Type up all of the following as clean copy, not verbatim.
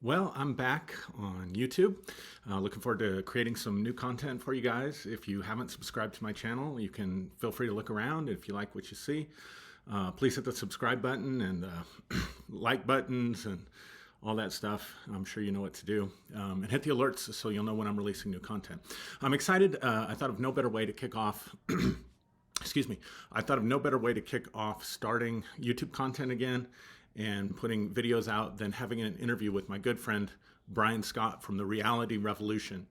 Well, I'm back on YouTube. Looking forward to creating some new content for you guys. If you haven't subscribed to my channel, you can feel free to look around. If you like what you see, please hit the subscribe button and like buttons and all that stuff. I'm sure you know what to do. And hit the alerts so you'll know when I'm releasing new content. I'm excited. I thought of no better way to kick off. Excuse me. I thought of no better way to kick off starting YouTube content again and putting videos out than having an interview with my good friend Brian Scott from the Reality Revolution.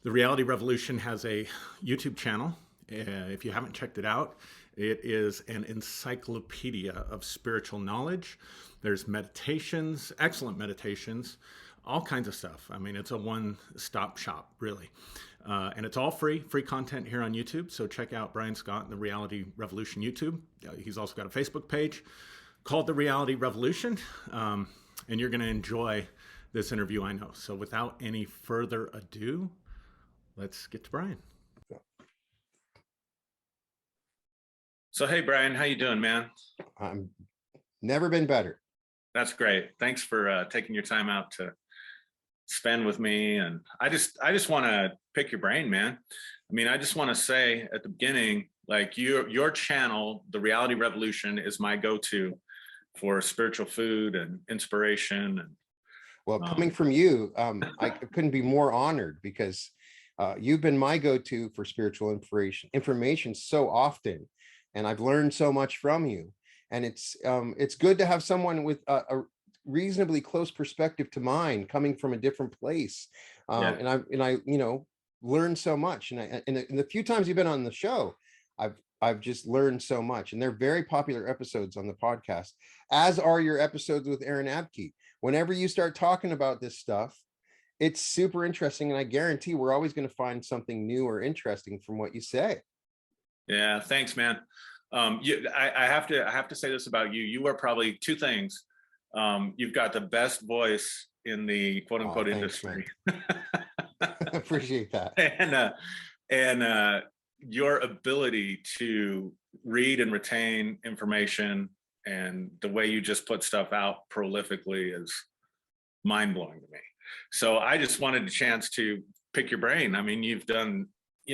The Reality Revolution has a YouTube channel. If you haven't checked it out, it is an encyclopedia of spiritual knowledge. There's meditations, excellent meditations, all kinds of stuff. I mean, it's a one-stop shop, really. And it's all free content here on YouTube. So check out Brian Scott and the Reality Revolution YouTube. He's also got a Facebook page called The Reality Revolution. And you're going to enjoy this interview, I know. So without any further ado, let's get to Brian. So, hey, Brian, how you doing, man? I'm never been better. That's great. Thanks for taking your time out to spend with me. And I just want to pick your brain, man. I mean, I just want to say at the beginning, like your channel, The Reality Revolution, is my go-to for spiritual food and inspiration. And well, coming from you, I couldn't be more honored because you've been my go-to for spiritual information so often, and I've learned so much from you. And it's good to have someone with a reasonably close perspective to mine, coming from a different place. And I learned so much. And the few times you've been on the show, I've just learned so much. And they're very popular episodes on the podcast, as are your episodes with Aaron Abke. Whenever you start talking about this stuff, it's super interesting. And I guarantee we're always going to find something new or interesting from what you say. Yeah, thanks, man. I have to say this about you. You are probably two things. You've got the best voice in the quote unquote industry. Appreciate that. And your ability to read and retain information and the way you just put stuff out prolifically is mind-blowing to me. So I just wanted a chance to pick your brain. I mean, you've done,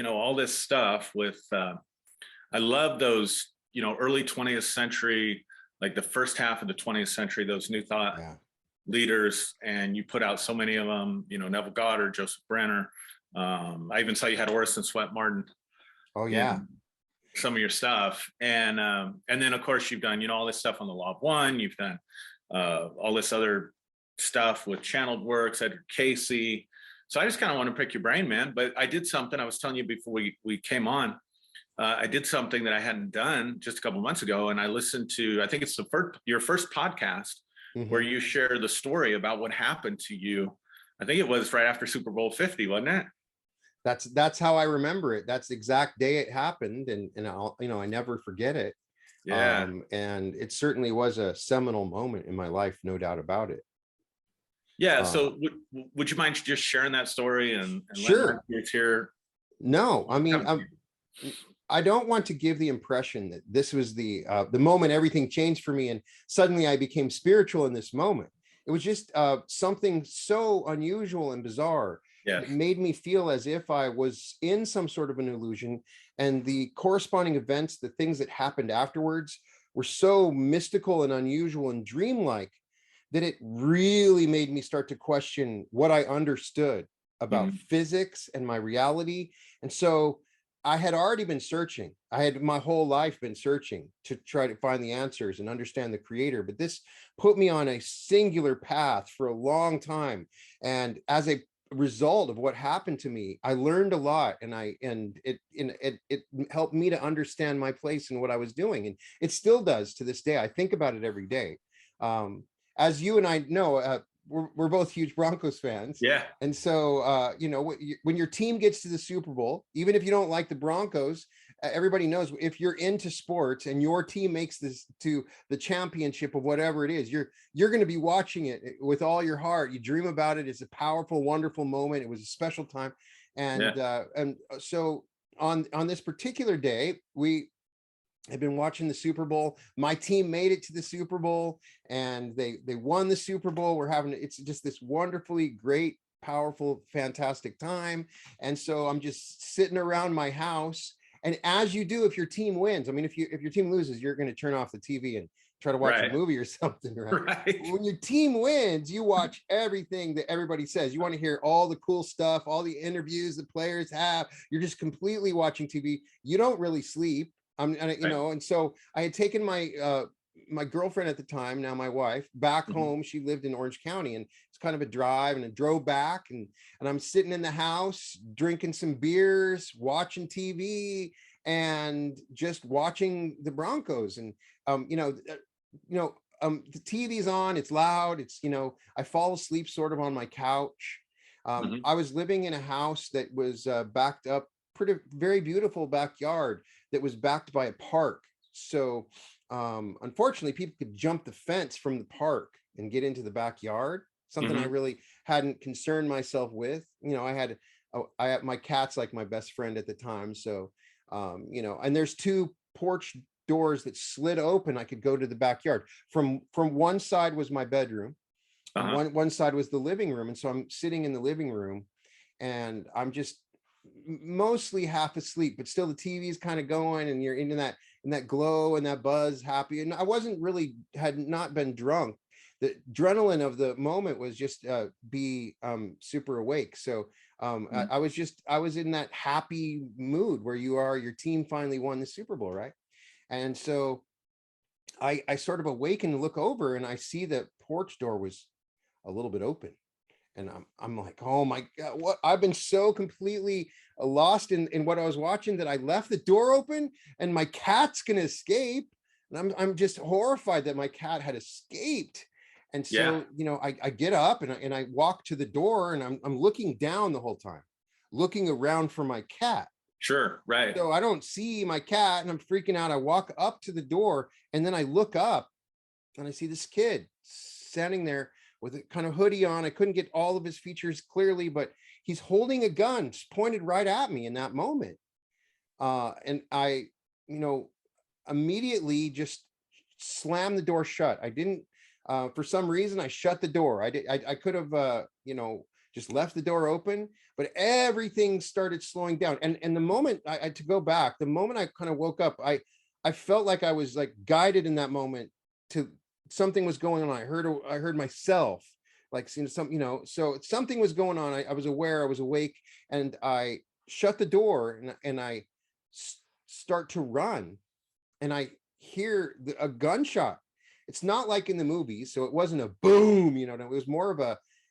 all this stuff with, I love those, early 20th century, like the first half of the 20th century, those new thought leaders, and you put out so many of them, Neville Goddard, Joseph Brenner. I even saw you had Orison Swett Martin. Oh yeah. Some of your stuff. And then of course you've done, all this stuff on the Law of One. You've done all this other stuff with channeled works, Edgar Casey. So I just kind of want to pick your brain, man. But I did something, I was telling you before we came on, I did something that I hadn't done just a couple of months ago. And I listened to, I think it's your first podcast where you share the story about what happened to you. I think it was right after Super Bowl 50, wasn't it? That's how I remember it. That's the exact day it happened. And I never forget it. Yeah. And it certainly was a seminal moment in my life, no doubt about it. Yeah. So would you mind just sharing that story and sure. It's here? No, I mean, I don't want to give the impression that this was the moment everything changed for me and suddenly I became spiritual in this moment. It was just something so unusual and bizarre. It made me feel as if I was in some sort of an illusion, and the corresponding events, the things that happened afterwards, were so mystical and unusual and dreamlike that it really made me start to question what I understood about physics and my reality. And so I had already been searching. I had my whole life been searching to try to find the answers and understand the creator. But this put me on a singular path for a long time. And as a result of what happened to me, I learned a lot, and it helped me to understand my place in what I was doing. And it still does to this day. I think about it every day. As you and I know, we're both huge Broncos fans. Yeah. And so, when your team gets to the Super Bowl, even if you don't like the Broncos, everybody knows if you're into sports and your team makes this to the championship of whatever it is, you're going to be watching it with all your heart. You dream about it. It's a powerful, wonderful moment. It was a special time. And so on this particular day, I've been watching the Super Bowl. My team made it to the Super Bowl, and they won the Super Bowl. It's just this wonderfully great, powerful, fantastic time. And so I'm just sitting around my house. And as you do, if your team wins, I mean, if your team loses, you're going to turn off the TV and try to watch a Right. movie or something, right? Right. When your team wins, you watch everything that everybody says. You want to hear all the cool stuff, all the interviews the players have. You're just completely watching TV. You don't really sleep. Right. And so I had taken my girlfriend at the time, now my wife, back Mhm. home. She lived in Orange County, and it's kind of a drive, and I drove back, and I'm sitting in the house drinking some beers, watching TV, and just watching the Broncos. And um, you know, the TV's on, it's loud, I fall asleep sort of on my couch. Mhm. I was living in a house that was backed up, very beautiful backyard that was backed by a park. So unfortunately, people could jump the fence from the park and get into the backyard, something I Mhm. really hadn't concerned myself with. I had my cat's like my best friend at the time. So and there's two porch doors that slid open. I could go to the backyard. From one side was my bedroom, and Uh-huh. one side was the living room. And so I'm sitting in the living room, and I'm just mostly half asleep, but still the TV is kind of going, and you're in that glow and that buzz, happy. And I wasn't really, had not been drunk. The adrenaline of the moment was just be super awake. So Mhm. I was in that happy mood where your team finally won the Super Bowl, right? And so I sort of awaken and look over, and I see the porch door was a little bit open. And I'm like, oh my God, what, I've been so completely lost in what I was watching that I left the door open, and my cat's gonna escape. And I'm just horrified that my cat had escaped. And Yeah. so, I get up, and I walk to the door, and I'm looking down the whole time, looking around for my cat. Sure. Right. So I don't see my cat, and I'm freaking out. I walk up to the door, and then I look up, and I see this kid standing there with a kind of hoodie on. I couldn't get all of his features clearly, but he's holding a gun pointed right at me in that moment. And I, you know, immediately just slammed the door shut. I didn't, for some reason, I shut the door. I could have, just left the door open, but everything started slowing down. And the moment to go back, the moment I kind of woke up, I felt like I was like guided in that moment to something was going on. I heard myself, like seeing some, so something was going on. I was aware, I was awake, and I shut the door, and I start to run, and I hear a gunshot. It's not like in the movies, so it wasn't a boom, it was more of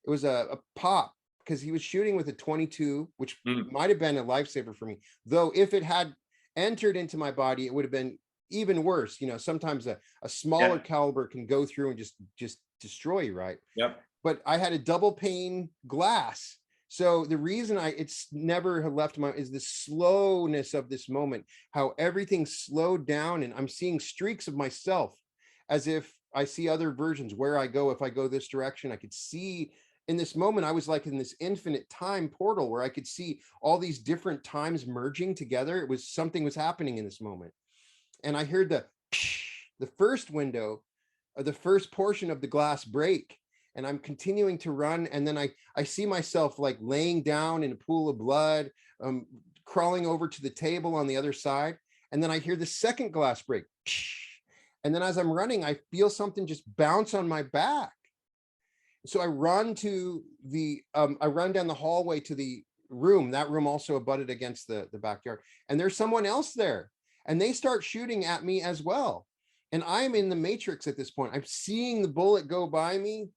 it was a pop, because he was shooting with a 22, which Mm. might have been a lifesaver for me. Though if it had entered into my body, it would have been even worse. Sometimes a smaller Yeah. caliber can go through and just destroy you, right? Yep. But I had a double pane glass. So the reason it's never have left my is the slowness of this moment, how everything slowed down, and I'm seeing streaks of myself, as if I see other versions where I go. If I go this direction, I could see in this moment, I was like in this infinite time portal where I could see all these different times merging together. It was something was happening in this moment. And I heard the first window, or the first portion of the glass break, and I'm continuing to run, and then I see myself like laying down in a pool of blood, um, crawling over to the table on the other side, and then I hear the second glass break, and then as I'm running, I feel something just bounce on my back. So I run down the hallway to the room. That room also abutted against the backyard, and there's someone else there, and they start shooting at me as well. And I'm in the matrix at this point. I'm seeing the bullet go by me,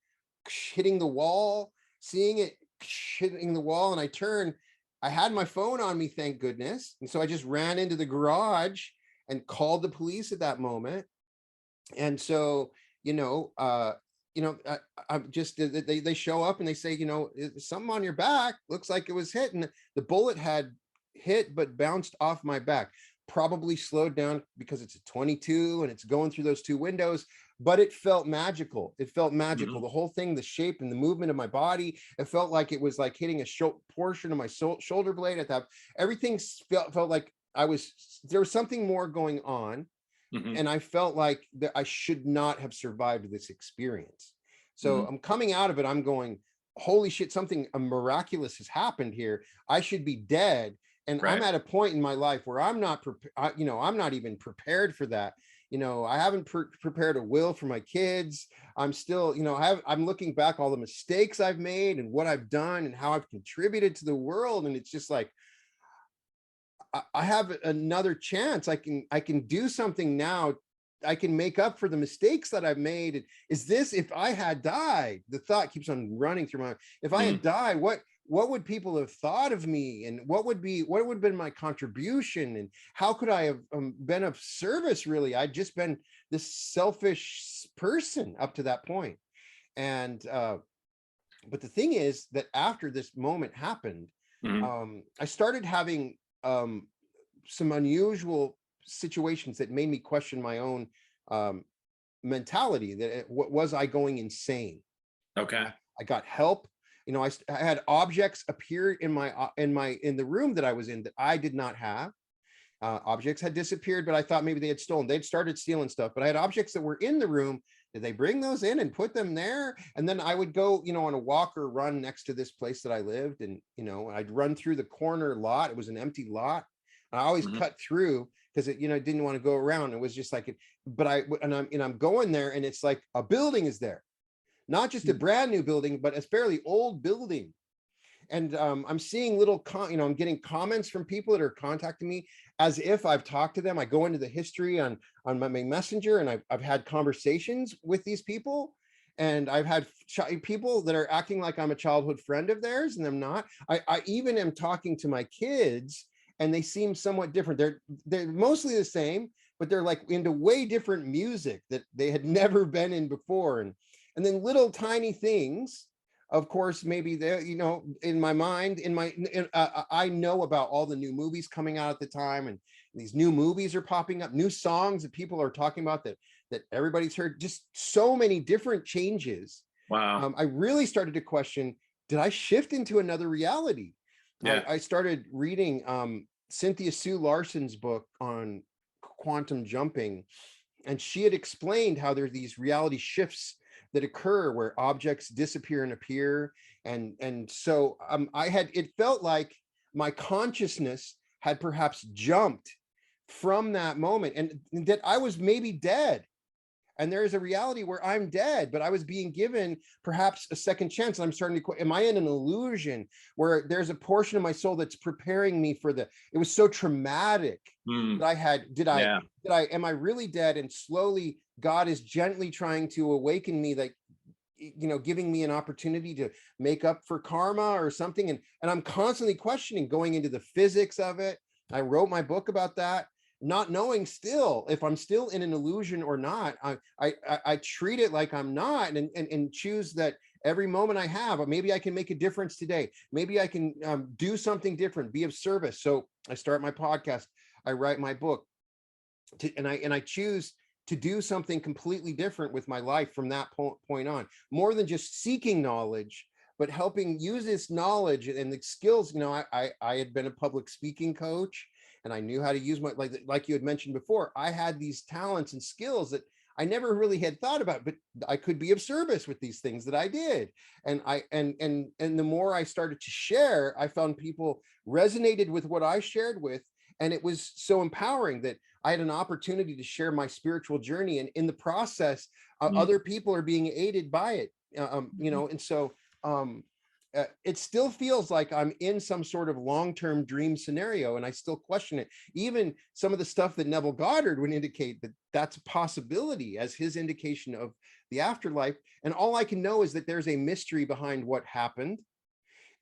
hitting the wall, seeing it hitting the wall, and I turn. I had my phone on me, thank goodness, and so I just ran into the garage and called the police at that moment. And so, you know, uh, I'm just, they show up, and they say, something on your back looks like it was hit, and the bullet had hit but bounced off my back, probably slowed down because it's a 22 and it's going through those two windows. But it felt magical. It felt magical. Mhm. The whole thing, the shape and the movement of my body, it felt like it was like hitting a portion of my shoulder blade at that. Everything felt like there was something more going on. And I felt like that I should not have survived this experience. So I'm coming out of it, I'm going, holy shit, something miraculous has happened here. I should be dead. And I'm at a point in my life where I'm not prepared, you know, I'm not even prepared for that. You know, I haven't prepared a will for my kids. I'm still, you know, I'm looking back all the mistakes I've made and what I've done and how I've contributed to the world. And it's just like, I have another chance. I can do something now. I can make up for the mistakes that I've made. Is this, if I had died, the thought keeps on running through my mind. If I had died, what would people have thought of me? And what would have been my contribution? And how could I have been of service? Really, I'd just been this selfish person up to that point. And, but the thing is that after this moment happened, I started having some unusual situations that made me question my own mentality. That was I going insane? Okay. I got help. You know, I had objects appear in the room that I was in that I did not have. Objects had disappeared, but I thought maybe they had stolen. They'd started stealing stuff, but I had objects that were in the room. Did they bring those in and put them there? And then I would go, you know, on a walk or run next to this place that I lived. And, you know, I'd run through the corner lot. It was an empty lot. And I always cut through because it, you know, didn't want to go around. It was just like it, but I'm going there and it's like a building is there, not just a brand new building, but a fairly old building. And I'm seeing little, you know, I'm getting comments from people that are contacting me as if I've talked to them. I go into the history on my messenger, and I've had conversations with these people, and I've had people that are acting like I'm a childhood friend of theirs, and I'm not. I even am talking to my kids, and they seem somewhat different. They're mostly the same, but they're like into way different music that they had never been in before, and then little tiny things. Of course, maybe there, you know, in my mind, I know about all the new movies coming out at the time, and these new movies are popping up, new songs that people are talking about that everybody's heard, just so many different changes. Wow. I really started to question, did I shift into another reality? Yeah. I started reading Cynthia Sue Larson's book on quantum jumping, and she had explained how there are these reality shifts that occur where objects disappear and appear. And so it felt like my consciousness had perhaps jumped from that moment, and that I was maybe dead. And there is a reality where I'm dead, but I was being given perhaps a second chance. And I'm starting to, am I in an illusion where there's a portion of my soul that's preparing me for it was so traumatic that am I really dead? And slowly God is gently trying to awaken me, like, you know, giving me an opportunity to make up for karma or something. And I'm constantly questioning, going into the physics of it. I wrote my book about that, not knowing still if I'm still in an illusion or not. I treat it like I'm not, and choose that every moment I have, maybe I can make a difference today. Maybe I can do something different, be of service. So I start my podcast, I write my book, and I choose to do something completely different with my life from that point on, more than just seeking knowledge, but helping use this knowledge and the skills. You know, I had been a public speaking coach, and I knew how to use my, like you had mentioned before, I had these talents and skills that I never really had thought about, but I could be of service with these things that I did. And the more I started to share, I found people resonated with what I shared with. And it was so empowering that I had an opportunity to share my spiritual journey. And in the process, other people are being aided by it, you know, and so it still feels like I'm in some sort of long-term dream scenario, and I still question it. Even some of the stuff that Neville Goddard would indicate that that's a possibility as his indication of the afterlife. And all I can know is that there's a mystery behind what happened.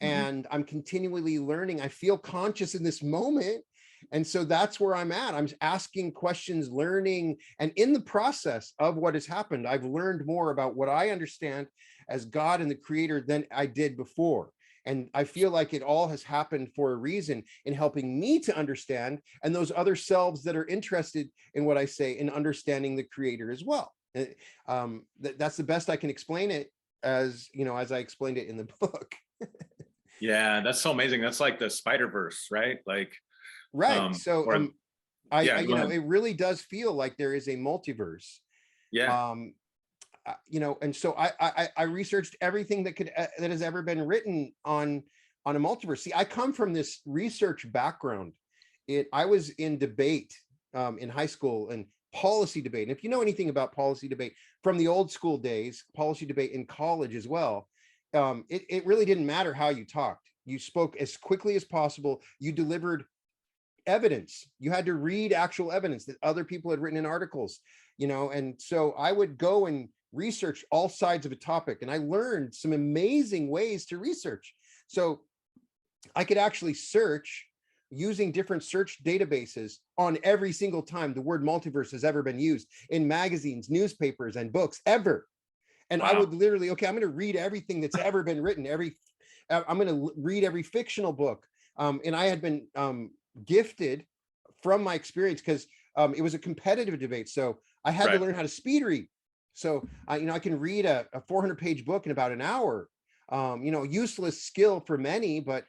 And I'm continually learning. I feel conscious in this moment. And so that's where I'm at. I'm asking questions, learning. And in the process of what has happened, I've learned more about what I understand as God and the creator than I did before. And I feel like it all has happened for a reason, in helping me to understand, and those other selves that are interested in what I say, in understanding the creator as well. That's the best I can explain it, as you know, as I explained it in the book. Yeah, that's so amazing. That's like the Spider-Verse, right? Like, right. So Yeah, you go know, ahead. it really does feel like there is a multiverse. Yeah. You know, and so I researched everything that that has ever been written on a multiverse. See, I come from this research background. I was in debate in high school and policy debate. And if you know anything about policy debate from the old school days, policy debate in college as well, it really didn't matter how you talked. You spoke as quickly as possible. You delivered evidence. You had to read actual evidence that other people had written in articles, you know. And so I would go and research all sides of a topic, and I learned some amazing ways to research. So I could actually search using different search databases on every single time the word multiverse has ever been used in magazines, newspapers, and books ever. And I Wow. would literally, okay, I'm going to read everything that's ever been written. I'm going to read every fictional book. And I had been gifted from my experience because it was a competitive debate. So I had to Right. learn how to speed read. So you know, I can read a 400-page book in about an hour. You know, useless skill for many, but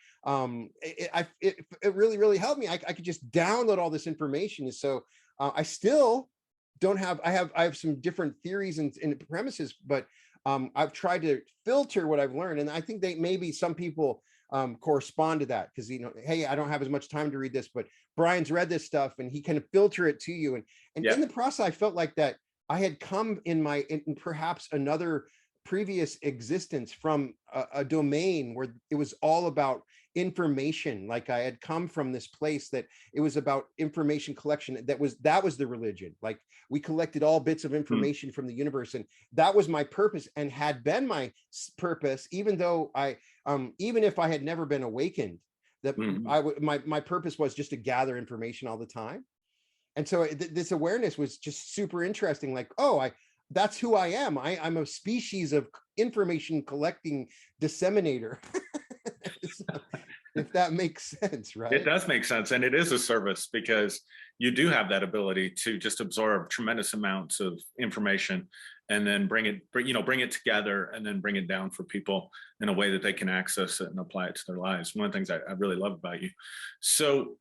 it really helped me. I could just download all this information. And so I still don't have, I have some different theories and premises, but I've tried to filter what I've learned. And I think they maybe some people correspond to that because, you know, hey, I don't have as much time to read this, but Brian's read this stuff and he kind of filter it to you. And Yeah. in the process, I felt like that I had come in perhaps another previous existence from a domain where it was all about information. Like I had come from this place that it was about information collection. That was the religion. Like we collected all bits of information from the universe, and that was my purpose and had been my purpose, even though even if I had never been awakened, that my purpose was just to gather information all the time. And so this awareness was just super interesting. Like, oh, that's who I am. I'm a species of information collecting disseminator. So, if that makes sense, right? It does make sense. And it is a service because you do have that ability to just absorb tremendous amounts of information and then bring it together and then bring it down for people in a way that they can access it and apply it to their lives. One of the things I really love about you. So,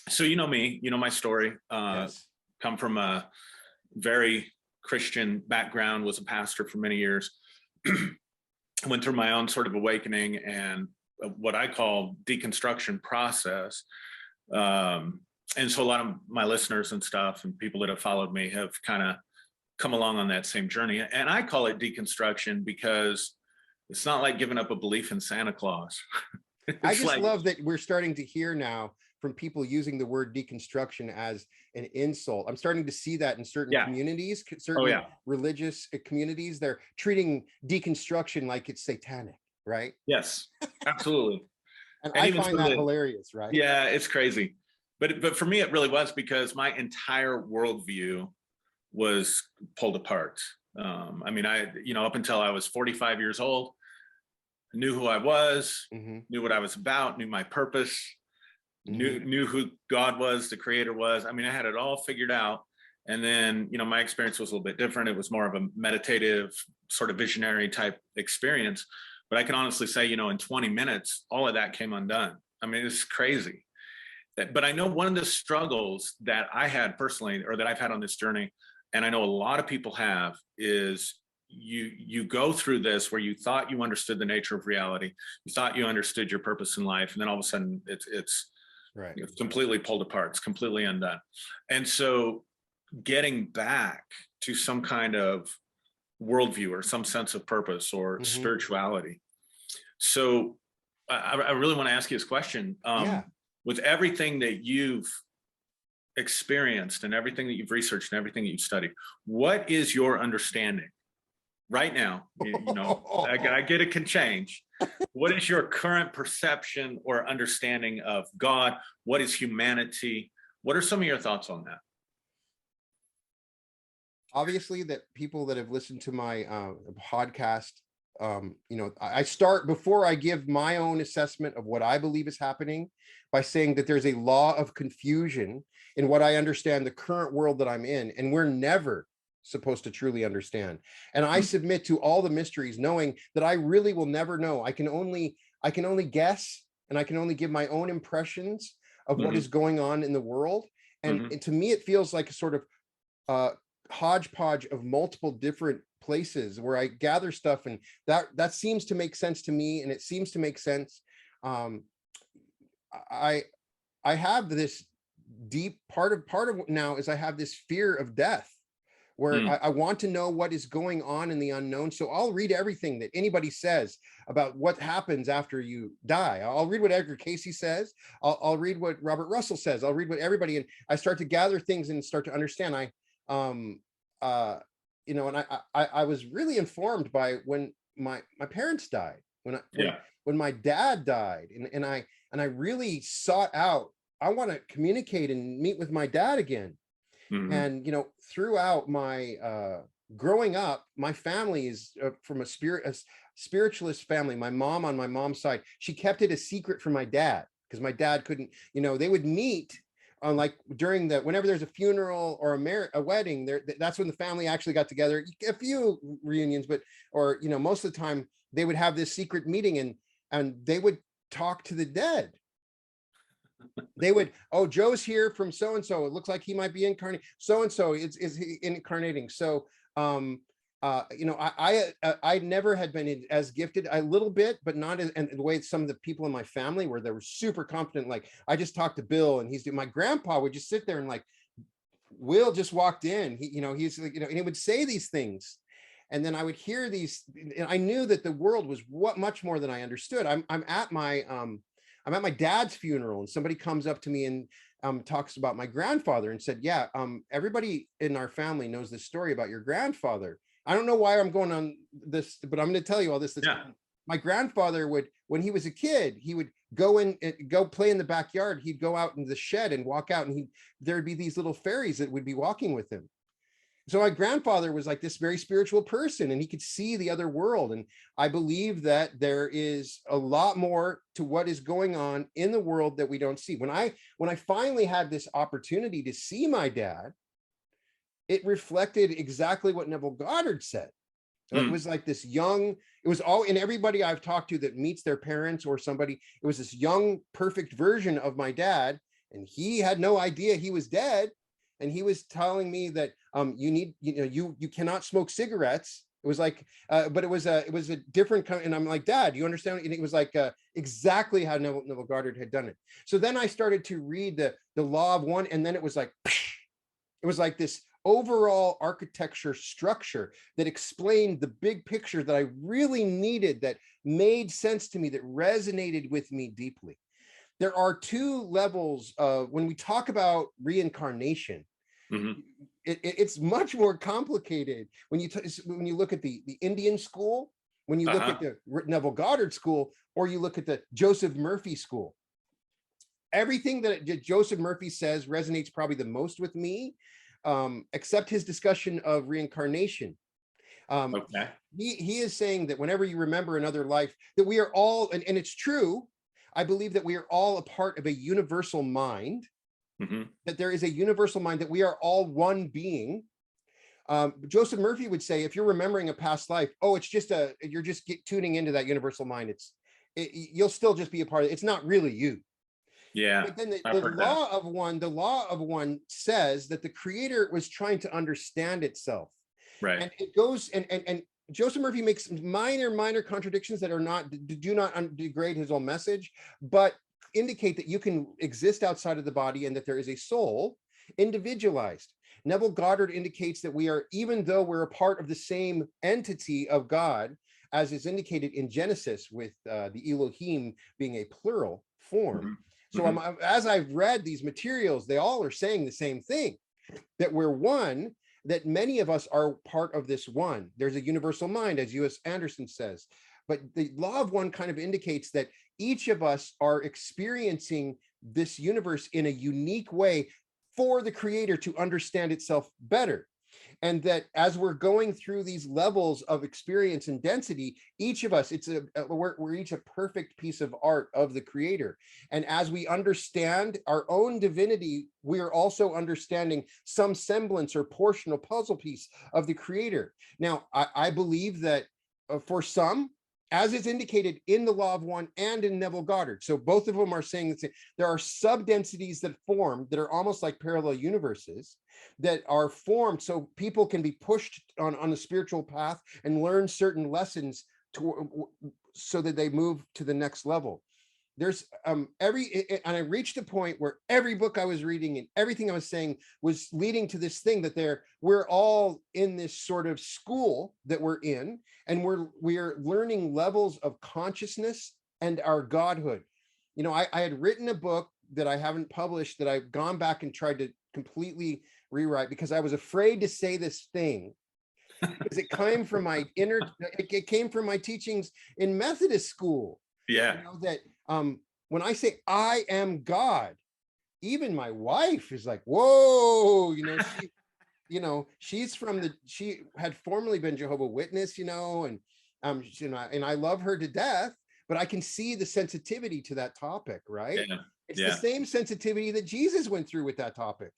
so you know me, you know my story. Yes. Come from a very Christian background, was a pastor for many years. Went through my own sort of awakening and what I call deconstruction process. And so a lot of my listeners and stuff and people that have followed me have kind of come along on that same journey. And I call it deconstruction because it's not like giving up a belief in Santa Claus. I It's just like, love that we're starting to hear now from people using the word deconstruction as an insult. I'm starting to see that in certain yeah. communities, Oh, certain yeah. religious communities. They're treating deconstruction like it's satanic, right? Yes, absolutely. And And I even find some of that the, hilarious, right? yeah, it's crazy. But for me, it really was because my entire worldview was pulled apart. I mean, up until I was 45 years old, knew who I was, knew what I was about, knew my purpose, knew who God was, the creator was. I mean, I had it all figured out. And then, my experience was a little bit different. It was more of a meditative, sort of visionary type experience. But I can honestly say, in 20 minutes, all of that came undone. I mean, it's crazy. But I know one of the struggles that I had personally, or that I've had on this journey, and I know a lot of people have, is you go through this where you thought you understood the nature of reality, you thought you understood your purpose in life, and then all of a sudden it's Right. it's completely pulled apart, it's completely undone. And so getting back to some kind of worldview or some sense of purpose or spirituality. So I really want to ask you this question. Yeah. With everything that you've experienced and everything that you've researched and everything that you've studied, what is your understanding right now? I get it can change. What is your current perception or understanding of God? What is humanity? What are some of your thoughts on that? Obviously, that people that have listened to my podcast, I start before I give my own assessment of what I believe is happening by saying that there's a law of confusion in what I understand the current world that I'm in, and we're never supposed to truly understand. And I submit to all the mysteries, knowing that I really will never know. I can only guess, and I can only give my own impressions of what is going on in the world. And to me, it feels like a sort of hodgepodge of multiple different places where I gather stuff, and that seems to make sense to me, and it seems to make sense. Um, I I have this deep part of now is I have this fear of death, where I want to know what is going on in the unknown. So I'll read everything that anybody says about what happens after you die. I'll read what Edgar Casey says. I'll read what Robert Russell says. I'll read what everybody, and I start to gather things and start to understand. And I was really informed by when my parents died, when my dad died, and I really sought out, I want to communicate and meet with my dad again. And throughout my growing up, my family is from a spiritualist family. My mom, on my mom's side, she kept it a secret from my dad, because my dad couldn't, they would meet on, like, during whenever there's a funeral or a wedding, that's when the family actually got together. A few reunions, but most of the time they would have this secret meeting, and they would talk to the dead. They would, oh, Joe's here from so and so, it looks like he might be incarnating, so and so is he incarnating. So I never had been as gifted, a little bit, but not as, and the way some of the people in my family where they were super confident. Like, I just talked to Bill, and my grandpa would just sit there, and like, Will just walked in, he's like, and he would say these things, and then I would hear these, and I knew that the world was much more than I understood. I'm at my dad's funeral, and somebody comes up to me and talks about my grandfather, and said, yeah, everybody in our family knows this story about your grandfather. I don't know why I'm going on this, but I'm going to tell you all this. My grandfather would, when he was a kid, he would go play in the backyard. He'd go out in the shed and walk out, and there'd be these little fairies that would be walking with him. So my grandfather was like this very spiritual person, and he could see the other world. And I believe that there is a lot more to what is going on in the world that we don't see. When I finally had this opportunity to see my dad, it reflected exactly what Neville Goddard said. It was like this young, it was all, and everybody I've talked to that meets their parents or somebody, it was this young, perfect version of my dad. And he had no idea he was dead. And he was telling me that you cannot smoke cigarettes. It was like, but it was a different kind. And I'm like, Dad, you understand? And it was like exactly how Neville Goddard had done it. So then I started to read the Law of One, and then it was like this overall architecture structure that explained the big picture that I really needed, that made sense to me, that resonated with me deeply. There are two levels of, when we talk about reincarnation, it's much more complicated. When you look at the Indian school, when you look at the Neville Goddard school, or you look at the Joseph Murphy school, everything that Joseph Murphy says resonates probably the most with me, except his discussion of reincarnation. He is saying that whenever you remember another life, that we are all, and it's true, I believe that we are all a part of a universal mind, that there is a universal mind, that we are all one being. Joseph Murphy would say, if you're remembering a past life, oh, it's just you're just tuning into that universal mind. You'll still just be a part of it. It's not really you. Yeah. But then the law of one says that the creator was trying to understand itself. Right. And it goes, and Joseph Murphy makes minor contradictions that do not degrade his own message, but indicate that you can exist outside of the body, and that there is a soul, individualized. Neville Goddard indicates that we are, even though we're a part of the same entity of God, as is indicated in Genesis, with the Elohim being a plural form. So as I've read these materials, they all are saying the same thing, that we're one, that many of us are part of this one. There's a universal mind, as U.S. Anderson says. But the Law of One kind of indicates that each of us are experiencing this universe in a unique way for the creator to understand itself better. And that as we're going through these levels of experience and density, each of us, we're each a perfect piece of art of the creator. And as we understand our own divinity, we are also understanding some semblance or portion or puzzle piece of the creator. Now, I believe that for some, as is indicated in the Law of One and in Neville Goddard. So both of them are saying that there are sub-densities that form that are almost like parallel universes that are formed so people can be pushed on the spiritual path and learn certain lessons so that they move to the next level. There's and I reached a point where every book I was reading and everything I was saying was leading to this thing that we're all in this sort of school that we're in, and we're learning levels of consciousness and our godhood. You know, I had written a book that I haven't published that I've gone back and tried to completely rewrite because I was afraid to say this thing because it came from my it came from my teachings in Methodist school. Yeah. You know, that when I say I am God, even my wife is like, whoa, she's she had formerly been Jehovah's Witness, and I love her to death, but I can see the sensitivity to that topic, right? Yeah. It's the same sensitivity that Jesus went through with that topic.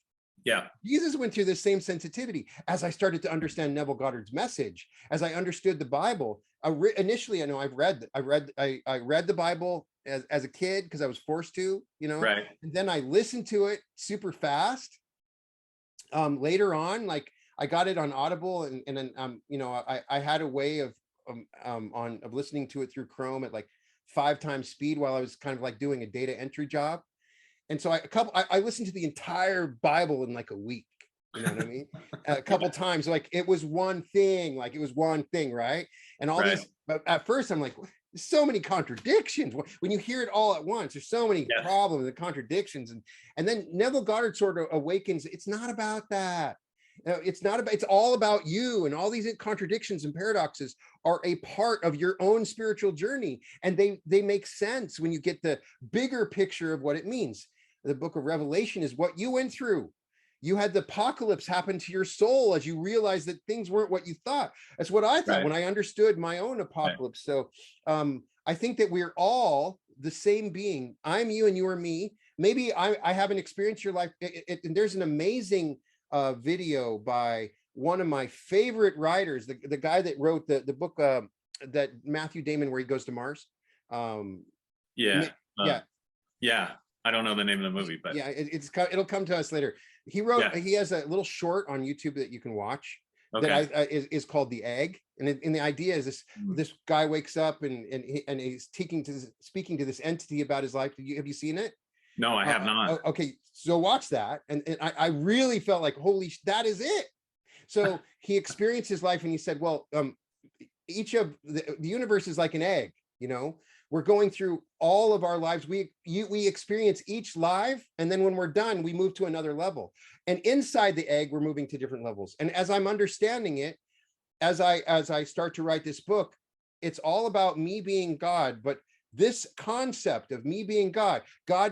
Yeah. Jesus went through the same sensitivity. As I started to understand Neville Goddard's message, as I understood the Bible, initially, I know I read the Bible as a kid because I was forced to, Right. And then I listened to it super fast. Later on, like I got it on Audible, and then I had a way of listening to it through Chrome at like 5 times speed while I was kind of like doing a data entry job. And so I listened to the entire Bible in like a week, you know what I mean? A couple times, like it was one thing, right? And all these, but at first I'm like, there's so many contradictions. When you hear it all at once, there's so many problems and contradictions. And then Neville Goddard sort of awakens. It's not about that. It's all about you, and all these contradictions and paradoxes are a part of your own spiritual journey. And they make sense when you get the bigger picture of what it means. The book of Revelation is what you went through. You had the apocalypse happen to your soul as you realized that things weren't what you thought. That's what I thought when I understood my own apocalypse. So I think that we're all the same being. I'm you and you are me. Maybe I haven't experienced your life. And there's an amazing video by one of my favorite writers, the guy that wrote the book that Matthew Damon, where he goes to Mars. Yeah. I don't know the name of the movie, but it'll come to us later. He has a little short on YouTube that you can watch that is called The Egg. And the idea is this guy wakes up and he's speaking to this entity about his life. Have you seen it? No, I have not. Okay, so watch that. And I really felt like, that is it. So he experienced his life and he said, well, each of the universe is like an egg, we're going through all of our lives. We experience each life, and then when we're done, we move to another level. And inside the egg, we're moving to different levels. And as I'm understanding it, as I start to write this book, it's all about me being God. But this concept of me being God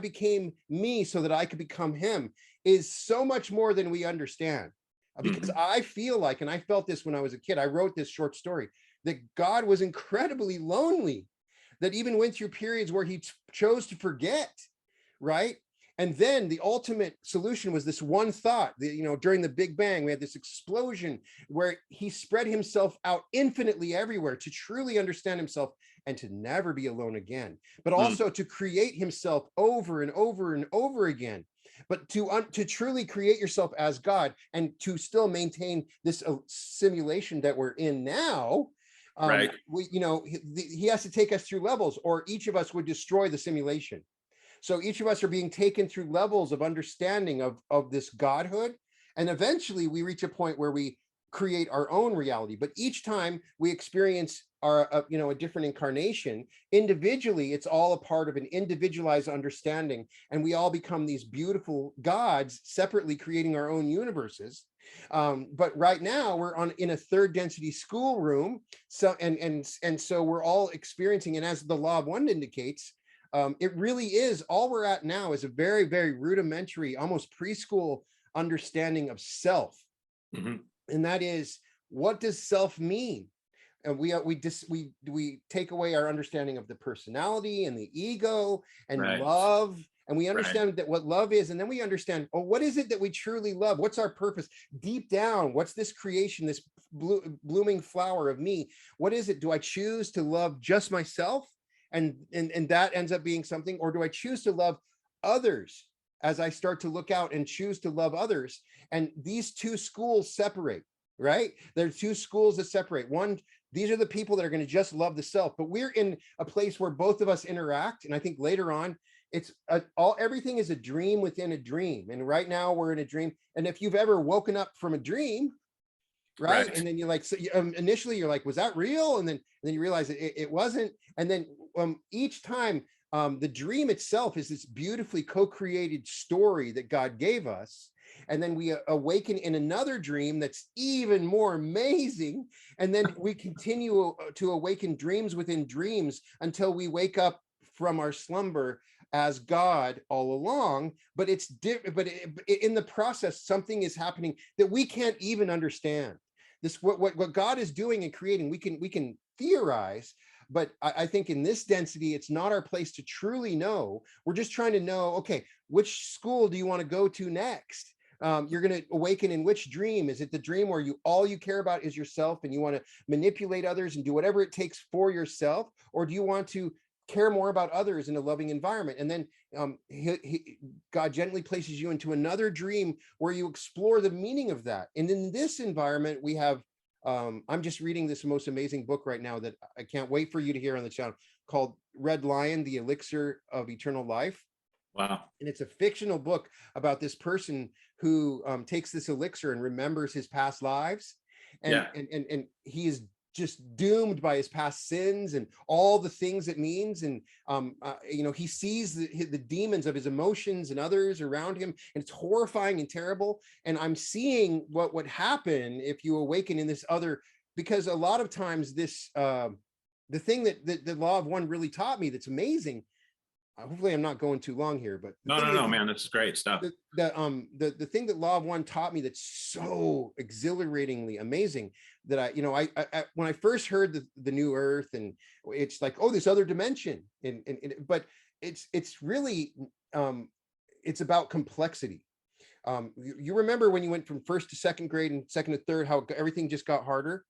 became me so that I could become him, is so much more than we understand. Because I feel like, and I felt this when I was a kid, I wrote this short story, that God was incredibly lonely, that even went through periods where he chose to forget, right? And then the ultimate solution was this one thought. During the Big Bang, we had this explosion where he spread himself out infinitely everywhere to truly understand himself and to never be alone again, but also to create himself over and over and over again. But to truly create yourself as God and to still maintain this simulation that we're in now, he has to take us through levels, or each of us would destroy the simulation. So each of us are being taken through levels of understanding of this godhood, and eventually we reach a point where we create our own reality. But each time we experience a different incarnation individually, it's all a part of an individualized understanding, and we all become these beautiful gods separately, creating our own universes. But right now we're in a third density schoolroom. So and so we're all experiencing, and as the Law of One indicates, it really is, all we're at now is a very, very rudimentary, almost preschool understanding of self. And that is, what does self mean? And we take away our understanding of the personality and the ego and love, and we understand that what love is, and then we understand, what is it that we truly love? What's our purpose deep down? What's this creation, this blooming flower of me. What is it? Do I choose to love just myself, and that ends up being something, or do I choose to love others as I start to look out and choose to love others? And these two schools separate, right? There are two schools that separate. One, these are the people that are going to just love the self, but we're in a place where both of us interact. And I think later on, it's everything is a dream within a dream. And right now we're in a dream. And if you've ever woken up from a dream, right? And then you're like, so initially you're like, was that real? And then you realize it wasn't. And then each time, the dream itself is this beautifully co-created story that God gave us. And then we awaken in another dream that's even more amazing. And then we continue to awaken dreams within dreams until we wake up from our slumber as God all along. But it's different. But in the process, something is happening that we can't even understand. This what God is doing and creating, we can theorize. But I think in this density, it's not our place to truly know. We're just trying to know, okay, which school do you want to go to next? You're going to awaken in which dream? Is it the dream where all you care about is yourself and you want to manipulate others and do whatever it takes for yourself? Or do you want to care more about others in a loving environment? And then God gently places you into another dream where you explore the meaning of that. And in this environment, we have, I'm just reading this most amazing book right now that I can't wait for you to hear on the channel, called Red Lion, The Elixir of Eternal Life. Wow. And it's a fictional book about this person who takes this elixir and remembers his past lives. And, and he is just doomed by his past sins and all the things it means. And, he sees the demons of his emotions and others around him. And it's horrifying and terrible. And I'm seeing what would happen if you awaken in this other, because a lot of times this, the thing that the law of one really taught me that's amazing. Hopefully I'm not going too long here, but no, man, that's great stuff. The thing that law of one taught me that's so exhilaratingly amazing that I when I first heard the new earth, and it's like, oh, this other dimension, but it's really it's about complexity. You remember when you went from first to second grade and second to third, how everything just got harder?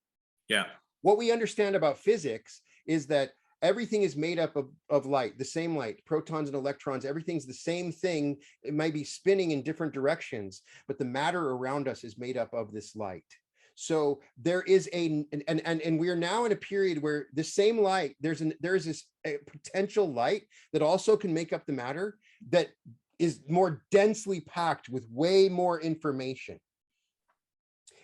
Yeah. What we understand about physics is that everything is made up of light, the same light, protons and electrons, everything's the same thing. It might be spinning in different directions, but the matter around us is made up of this light. So there is and we are now in a period where the same light, there's this potential light that also can make up the matter that is more densely packed with way more information.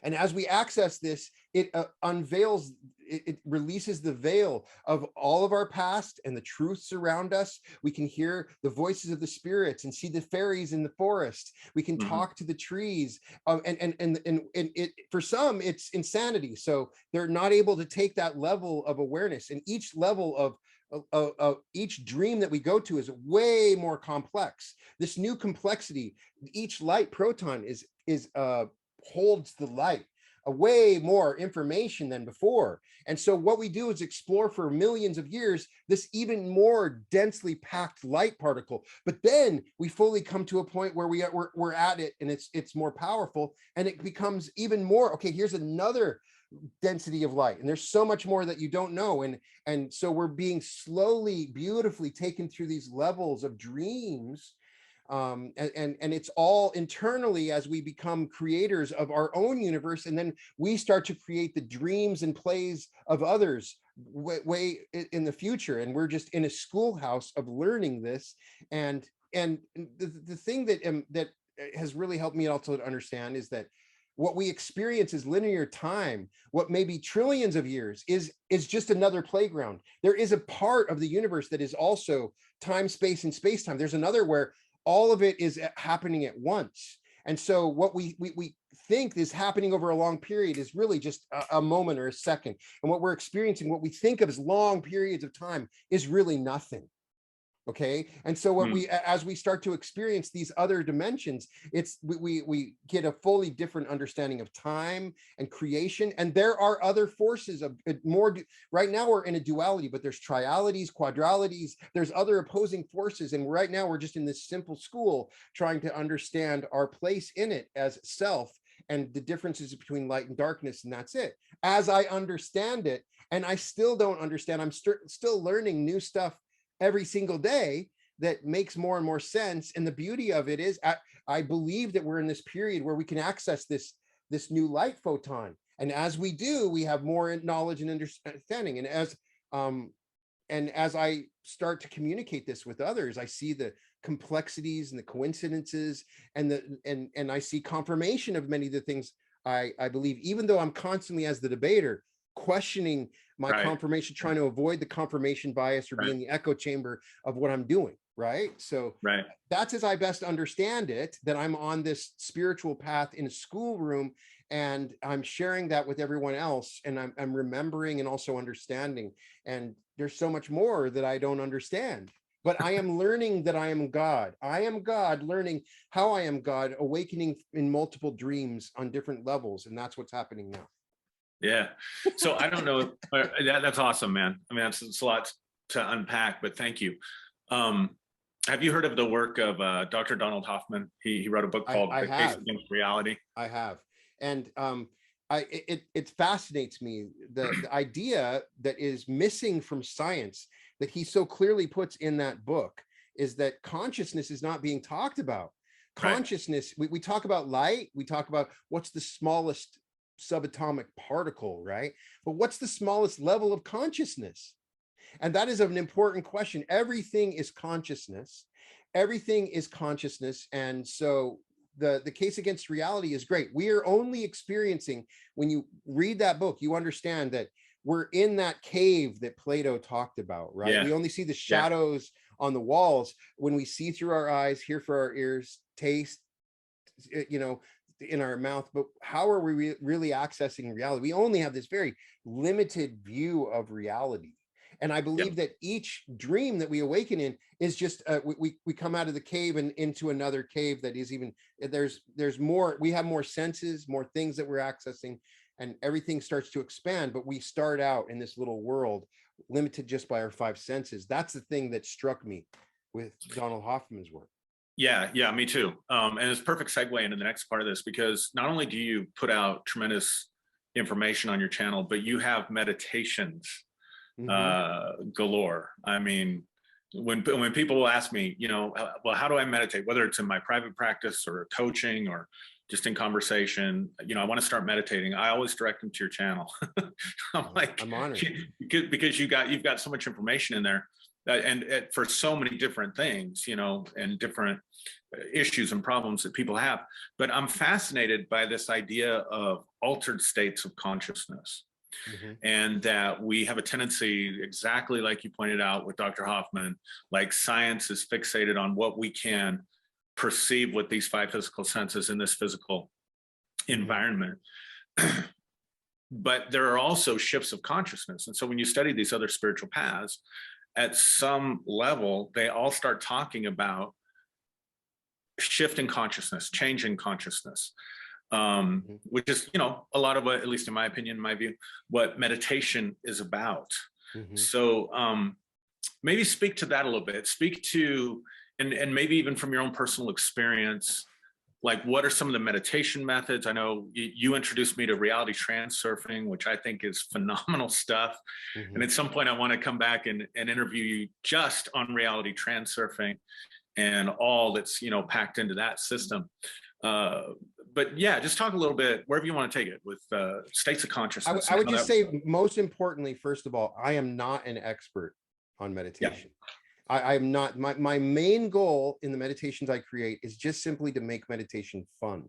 And as we access this, it unveils, it releases the veil of all of our past and the truths around us. We can hear the voices of the spirits and see the fairies in the forest. We can talk to the trees. And it, for some, it's insanity. So they're not able to take that level of awareness. And each level of each dream that we go to is way more complex. This new complexity, each light proton holds the light, way more information than before. And so what we do is explore for millions of years this even more densely packed light particle. But then we fully come to a point where we're at it, and it's more powerful, and it becomes even more, okay, here's another density of light, and there's so much more that you don't know. And so we're being slowly, beautifully taken through these levels of dreams. And it's all internally as we become creators of our own universe, and then we start to create the dreams and plays of others way in the future. And we're just in a schoolhouse of learning this. And the thing that has really helped me also to understand is that what we experience is linear time. What may be trillions of years is just another playground. There is a part of the universe that is also time, space, and space-time. There's another where all of it is happening at once. And so what we think is happening over a long period is really just a moment or a second. And what we're experiencing, what we think of as long periods of time, is really nothing. Okay. And so what as we start to experience these other dimensions, we get a fully different understanding of time and creation. And there are other forces of more. Right now we're in a duality, but there's trialities, quadralities, there's other opposing forces. And right now we're just in this simple school trying to understand our place in it as self. and the differences between light and darkness, and that's it. As I understand it, and I still don't understand, I'm still learning new stuff every single day that makes more and more sense. And the beauty of it is I believe that we're in this period where we can access this new light photon. And as we do, we have more knowledge and understanding. And as I start to communicate this with others, I see the complexities and the coincidences, and I see confirmation of many of the things I believe, even though I'm constantly, as the debater, questioning my confirmation, trying to avoid the confirmation bias or be in the echo chamber of what I'm doing. Right. So that's as I best understand it, that I'm on this spiritual path in a schoolroom, and I'm sharing that with everyone else. And I'm remembering and also understanding. And there's so much more that I don't understand, but I am learning that I am God. I am God, learning how I am God, awakening in multiple dreams on different levels. And that's what's happening now. Yeah. So I don't know. That's awesome, man. I mean, it's a lot to unpack, but thank you. Have you heard of the work of Dr. Donald Hoffman? He wrote a book called The Case Against Reality. I have. And it fascinates me, the idea that is missing from science that he so clearly puts in that book is that consciousness is not being talked about. Consciousness, we talk about light, we talk about what's the smallest subatomic particle, right? But what's the smallest level of consciousness? And that is an important question. Everything is consciousness. Everything is consciousness. And so the case against reality is great. We are only experiencing, when you read that book, you understand that we're in that cave that Plato talked about, right? Yeah. We only see the shadows on the walls. When we see through our eyes, hear through our ears, taste, in our mouth, but how are we really accessing reality? We only have this very limited view of reality. And I believe that each dream that we awaken in is just we come out of the cave and into another cave that is even, there's more, we have more senses, more things that we're accessing, and everything starts to expand. But we start out in this little world limited just by our five senses. That's the thing that struck me with Donald Hoffman's work. Yeah, me too. And it's a perfect segue into the next part of this, because not only do you put out tremendous information on your channel, but you have meditations galore. I mean, when people will ask me, well, how do I meditate? Whether it's in my private practice or coaching or just in conversation, I want to start meditating. I always direct them to your channel. I'm honored because you've got so much information in there, and for so many different things, and different issues and problems that people have. But I'm fascinated by this idea of altered states of consciousness. And that we have a tendency, exactly like you pointed out with Dr. Hoffman, like science is fixated on what we can perceive with these five physical senses in this physical environment. But there are also shifts of consciousness. And so when you study these other spiritual paths, at some level, they all start talking about shift in consciousness, change in consciousness. Which is, a lot of what, at least in my opinion, in my view, what meditation is about. So maybe speak to that a little bit. Speak to, and maybe even from your own personal experience, like what are some of the meditation methods? I know you introduced me to reality transurfing, which I think is phenomenal stuff. And at some point I want to come back and interview you just on reality transurfing and all that's, packed into that system. But yeah, just talk a little bit, wherever you want to take it, with states of consciousness. I would just say, most importantly, first of all, I am not an expert on meditation. I'm not. My main goal in the meditations I create is just simply to make meditation fun.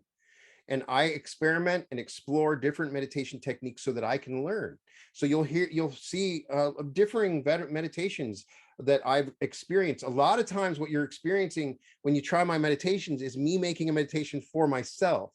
And I experiment and explore different meditation techniques so that I can learn. So you'll see differing meditations that I've experienced. A lot of times what you're experiencing when you try my meditations is me making a meditation for myself,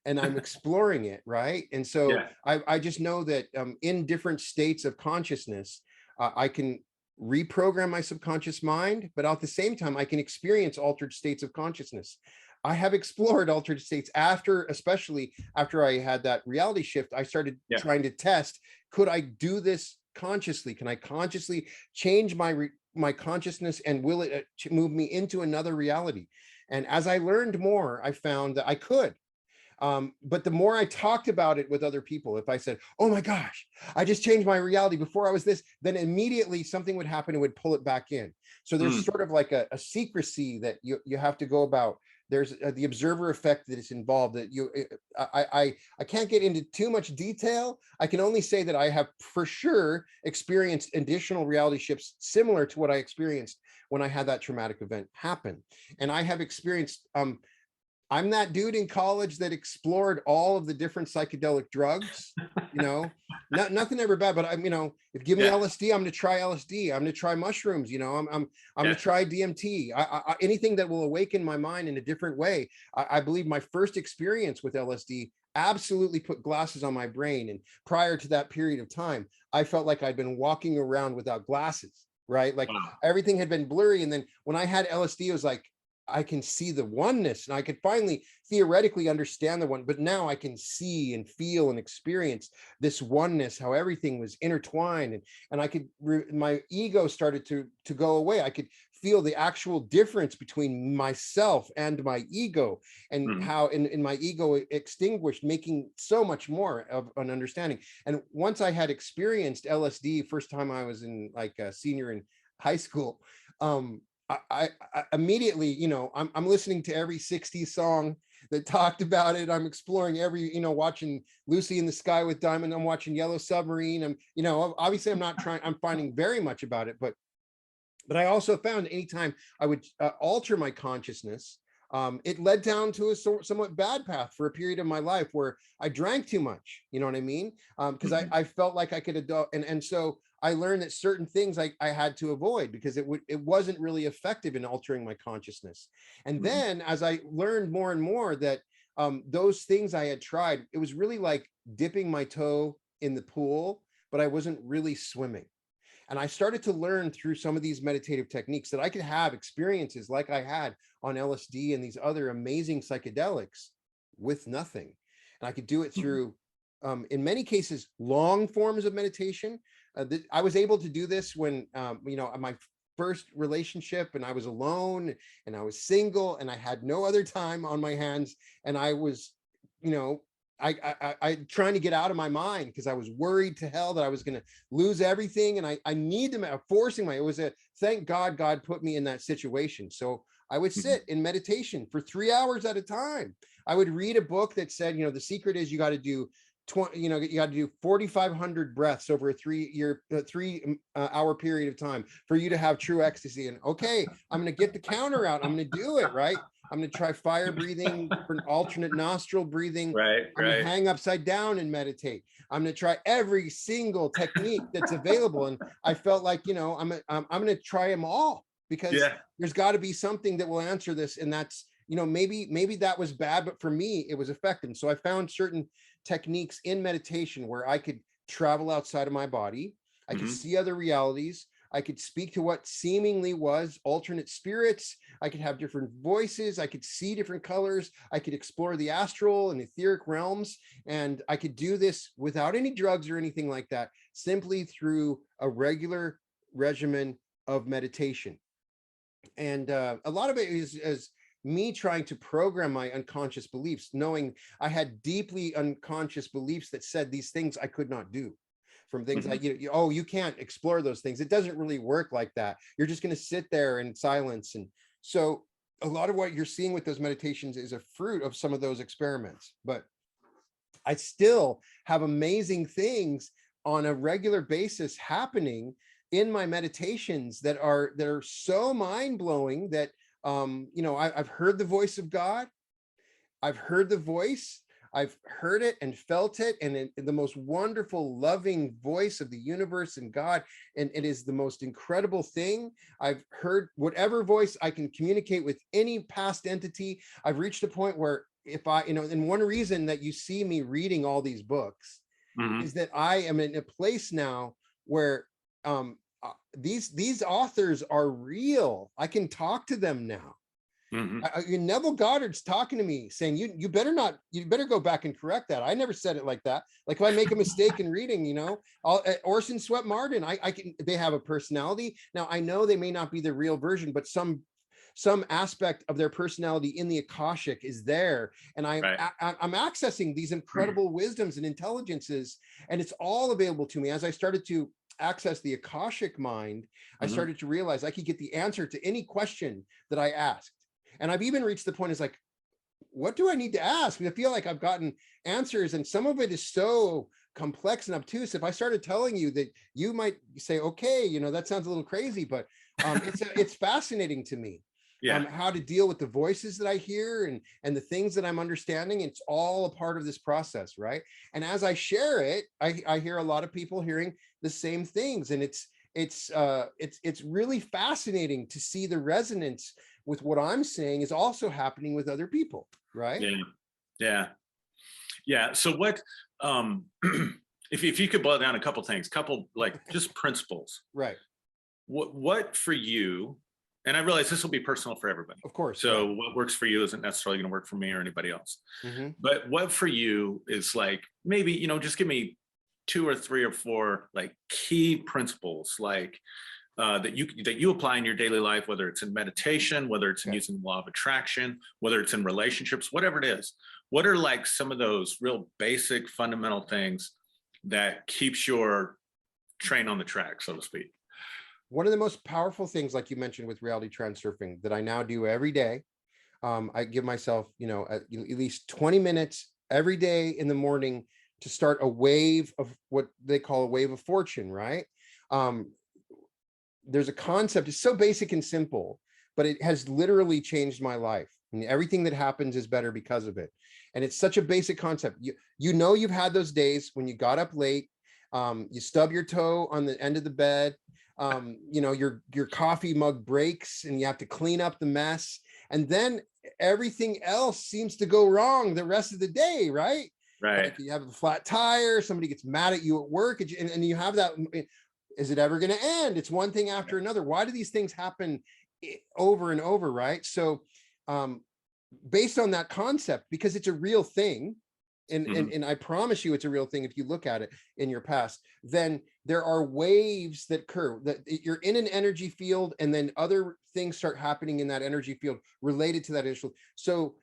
and I'm exploring it, right? And so I just know that in different states of consciousness, I can reprogram my subconscious mind, but at the same time, I can experience altered states of consciousness. I have explored altered states especially after I had that reality shift. I started trying to test, could I do this consciously? Can I consciously change my consciousness, and will it move me into another reality? And as I learned more, I found that I could. But the more I talked about it with other people, if I said, oh my gosh, I just changed my reality, before I was this, then immediately something would happen and would pull it back in. So there's sort of like a secrecy that you have to go about. There's the observer effect that is involved, that I can't get into too much detail. I can only say that I have for sure experienced additional reality shifts similar to what I experienced when I had that traumatic event happen. And I have experienced, I'm that dude in college that explored all of the different psychedelic drugs, nothing ever bad, but if give me LSD, I'm going to try LSD. I'm going to try mushrooms, I'm going to try DMT, anything that will awaken my mind in a different way. I believe my first experience with LSD absolutely put glasses on my brain. And prior to that period of time, I felt like I'd been walking around without glasses, right? Like everything had been blurry. And then when I had LSD, it was like, I can see the oneness, and I could finally theoretically understand the one, but now I can see and feel and experience this oneness, how everything was intertwined, and I could, my ego started to go away. I could feel the actual difference between myself and my ego, and how in my ego extinguished, making so much more of an understanding. And once I had experienced LSD, first time I was in like a senior in high school, I immediately, I'm listening to every 60s song that talked about it. I'm exploring every, watching Lucy in the Sky with Diamond. I'm watching Yellow Submarine. Obviously I'm not trying, I'm finding very much about it, but I also found anytime I would alter my consciousness, it led down to a somewhat bad path for a period of my life where I drank too much. You know what I mean? Because I felt like I could adult, and so I learned that certain things I had to avoid because it wasn't really effective in altering my consciousness. And then as I learned more and more that those things I had tried, it was really like dipping my toe in the pool, but I wasn't really swimming. And I started to learn through some of these meditative techniques that I could have experiences like I had on LSD and these other amazing psychedelics with nothing. And I could do it through, in many cases, long forms of meditation. I was able to do this when, my first relationship, and I was alone and I was single and I had no other time on my hands. And I was, I trying to get out of my mind because I was worried to hell that I was going to lose everything. And I need to forcing it was thank God put me in that situation. So I would sit in meditation for 3 hours at a time. I would read a book that said, the secret is you got to do 20, you got to do 4,500 breaths over a 3 hour period of time for you to have true ecstasy. And okay, I'm going to get the counter out. I'm going to do it, right? I'm going to try fire breathing, different alternate nostril breathing. Right. I'm going to hang upside down and meditate. I'm going to try every single technique that's available. And I felt like, I'm going to try them all because there's got to be something that will answer this. And that's, maybe that was bad, but for me, it was effective. So I found certain techniques in meditation where I could travel outside of my body. I could see other realities. I could speak to what seemingly was alternate spirits. I could have different voices. I could see different colors. I could explore the astral and etheric realms. And I could do this without any drugs or anything like that, simply through a regular regimen of meditation. And a lot of it is me trying to program my unconscious beliefs, knowing I had deeply unconscious beliefs that said these things I could not do. From things like, you can't explore those things. It doesn't really work like that. You're just going to sit there in silence. And so a lot of what you're seeing with those meditations is a fruit of some of those experiments. But I still have amazing things on a regular basis happening in my meditations that are so mind-blowing that I've heard the voice of God. I've heard the voice. I've heard it and felt it, and the most wonderful, loving voice of the universe and God. And it is the most incredible thing. I've heard whatever voice I can communicate with any past entity. I've reached a point where if I, and one reason that you see me reading all these books is that I am in a place now where these authors are real. I can talk to them now. Neville Goddard's talking to me saying, you better go back and correct that. I never said it like that. Like if I make a mistake in reading, Orson Swett Martin, they have a personality. Now I know they may not be the real version, but some some aspect of their personality in the Akashic is there, and I'm accessing these incredible wisdoms and intelligences, and it's all available to me. As I started to access the Akashic mind, I started to realize I could get the answer to any question that I asked. And I've even reached the point, it's like, what do I need to ask? I feel like I've gotten answers, and some of it is so complex and obtuse. If I started telling you that, you might say, okay, you know, that sounds a little crazy, but it's fascinating to me. How to deal with the voices that I hear and the things that I'm understanding. It's all a part of this process, right? And as I share it, I hear a lot of people hearing the same things, and it's really fascinating to see the resonance with what I'm saying is also happening with other people, right? Yeah. So what, if you could boil down a couple things, like just principles, right? What for you, and I realize this will be personal for everybody, of course. So what works for you isn't necessarily going to work for me or anybody else. But what for you is like, maybe, you know, just give me 2 or 3 or 4 like key principles, like that you apply in your daily life, whether it's in meditation, whether it's in using the law of attraction, whether it's in relationships, whatever it is. What are like some of those real basic fundamental things that keeps your train on the track, so to speak? One of the most powerful things, like you mentioned with reality transurfing, that I now do every day, I give myself, you know, at least 20 minutes every day in the morning to start a wave of what they call a wave of fortune, right? There's a concept, it's so basic and simple, but it has literally changed my life. And everything that happens is better because of it. And it's such a basic concept. You know, you've had those days when you got up late, you stub your toe on the end of the bed, you know, your coffee mug breaks and you have to clean up the mess. And then everything else seems to go wrong the rest of the day, right? Like you have a flat tire, somebody gets mad at you at work, and you have that, is it ever going to end? It's one thing after another. Why do these things happen over and over, right? So based on that concept, because it's a real thing, and I promise you it's a real thing if you look at it in your past, then there are waves that occur, that you're in an energy field, and then other things start happening in that energy field related to that initial. So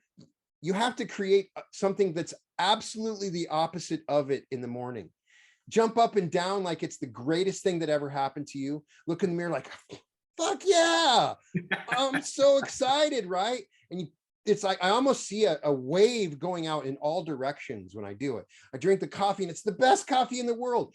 you have to create something that's absolutely the opposite of it in the morning. Jump up and down like it's the greatest thing that ever happened to you. Look in the mirror like, fuck yeah, I'm so excited, right? And it's like, I almost see a wave going out in all directions when I do it. I drink the coffee, and it's the best coffee in the world.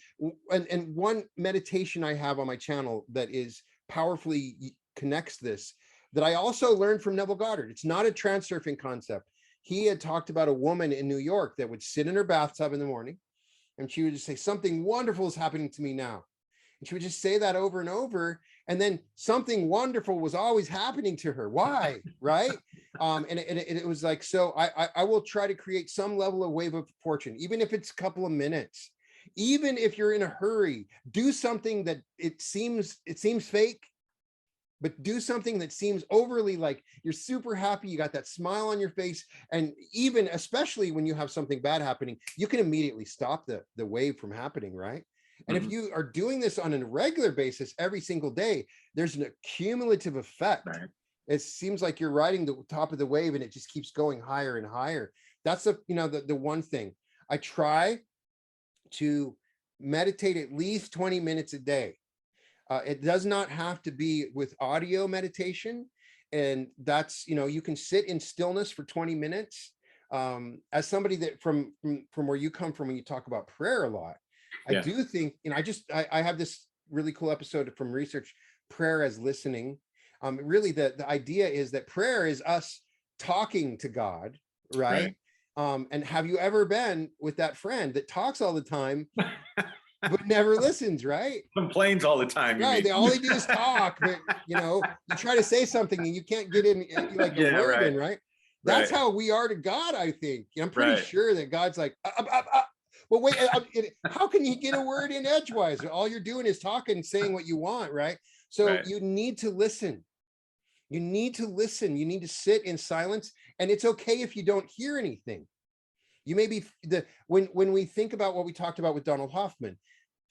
And one meditation I have on my channel that is powerfully connects this, that I also learned from Neville Goddard. It's not a transurfing concept. He had talked about a woman in New York that would sit in her bathtub in the morning, and she would just say, something wonderful is happening to me now. And she would just say that over and over. And then something wonderful was always happening to her. Why? Right? And it was like, so I will try to create some level of wave of fortune, even if it's a couple of minutes, even if you're in a hurry, do something that it seems fake, but do something that seems overly like you're super happy, you got that smile on your face. And even, especially when you have something bad happening, you can immediately stop the wave from happening, right? And if you are doing this on a regular basis every single day, there's an accumulative effect. It seems like you're riding the top of the wave, and it just keeps going higher and higher. That's the one thing. I try to meditate at least 20 minutes a day. It does not have to be with audio meditation. And that's, you know, you can sit in stillness for 20 minutes. As somebody that from where you come from, when you talk about prayer a lot, I do think, you know, I have this really cool episode from research, prayer as listening. Really the idea is that prayer is us talking to God, right? And have you ever been with that friend that talks all the time but never listens, right? Complains all the time. Right. All they do is talk, but you know, you try to say something and you can't get in like a word in, right? That's how we are to God, I think. I'm pretty sure that God's like, well, wait, how can you get a word in edgewise? All you're doing is talking, saying what you want, right? So you need to listen. You need to listen. You need to sit in silence, and it's okay if you don't hear anything. You may be when we think about what we talked about with Donald Hoffman,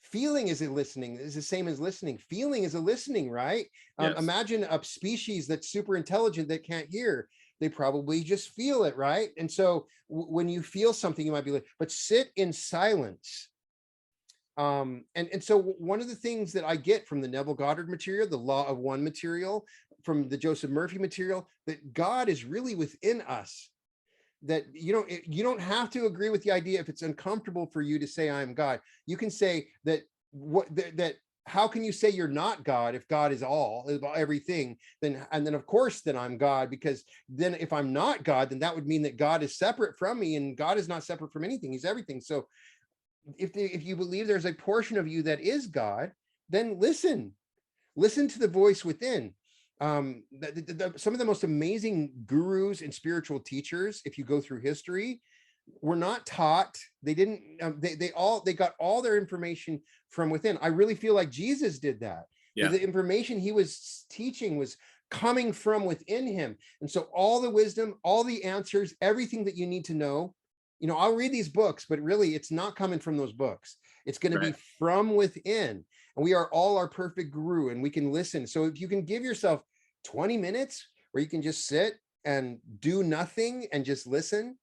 Feeling is a listening, is the same as listening. Feeling is a listening, right? Yes. Imagine a species that's super intelligent that can't hear. They probably just feel it, right? And so when you feel something, you might be like, but sit in silence. And so one of the things that I get from the Neville Goddard material, the Law of One material, from the Joseph Murphy material, that God is really within us. That you don't have to agree with the idea. If it's uncomfortable for you to say I'm God, you can say that that how can you say you're not God if God is all, everything? Then, and then of course then I'm God, because then if I'm not God, then that would mean that God is separate from me, and God is not separate from anything. He's everything. So if you believe there's a portion of you that is God, then listen to the voice within. Some of the most amazing gurus and spiritual teachers, if you go through history, were not taught. They didn't. They got all their information from within. I really feel like Jesus did that. Yeah. The information he was teaching was coming from within him, and so all the wisdom, all the answers, everything that you need to know. I'll read these books, but really, it's not coming from those books. It's going to be from within. And we are all our perfect guru, and we can listen. So if you can give yourself 20 minutes where you can just sit and do nothing and just listen,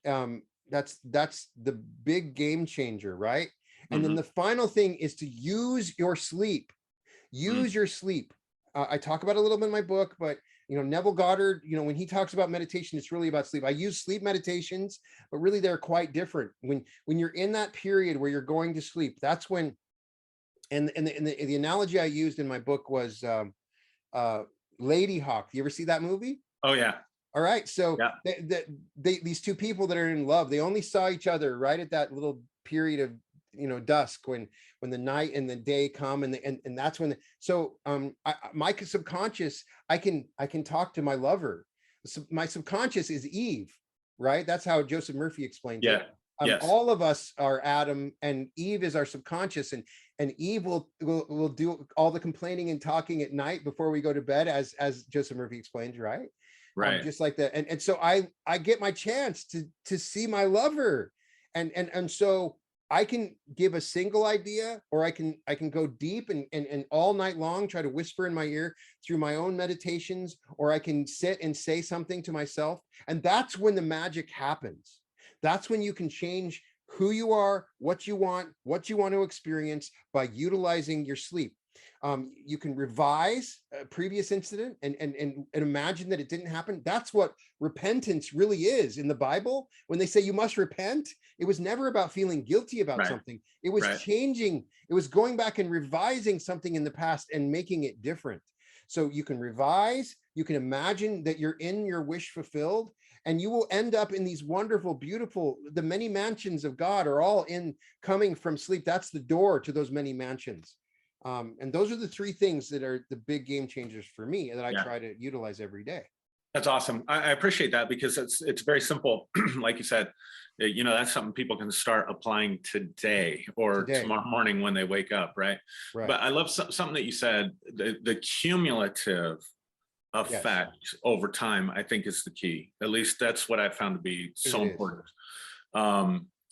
that's the big game changer, right? And then the final thing is to use your sleep. Use your sleep. I talk about it a little bit in my book, but Neville Goddard, when he talks about meditation, it's really about sleep. I use sleep meditations, but really they're quite different. When you're in that period where you're going to sleep, that's when. And the analogy I used in my book was Lady Hawk. You ever see that movie? Oh yeah. All right. So these two people that are in love, they only saw each other right at that little period of dusk, when the night and the day come, and that's when. My subconscious, I can talk to my lover. So my subconscious is Eve, right? That's how Joseph Murphy explains it. Yes. All of us are Adam, and Eve is our subconscious, and Eve will do all the complaining and talking at night before we go to bed, as Joseph Murphy explains, right? Right. Just like that. And so I get my chance to see my lover, and so I can give a single idea, or I can go deep and all night long try to whisper in my ear through my own meditations, or I can sit and say something to myself, and that's when the magic happens. That's when you can change who you are, what you want to experience by utilizing your sleep. You can revise a previous incident and imagine that it didn't happen. That's what repentance really is in the Bible. When they say you must repent, it was never about feeling guilty about something. It was changing. It was going back and revising something in the past and making it different. So you can revise, you can imagine that you're in your wish fulfilled, and you will end up in these wonderful, beautiful, the many mansions of God are all coming from sleep. That's the door to those many mansions. And those are the three things that are the big game changers for me that I try to utilize every day. That's awesome. I appreciate that, because it's very simple. Like you said, that's something people can start applying today or tomorrow morning when they wake up, right? But I love something that you said, the cumulative effect over time, I think, is the key. At least that's what I found to be so important.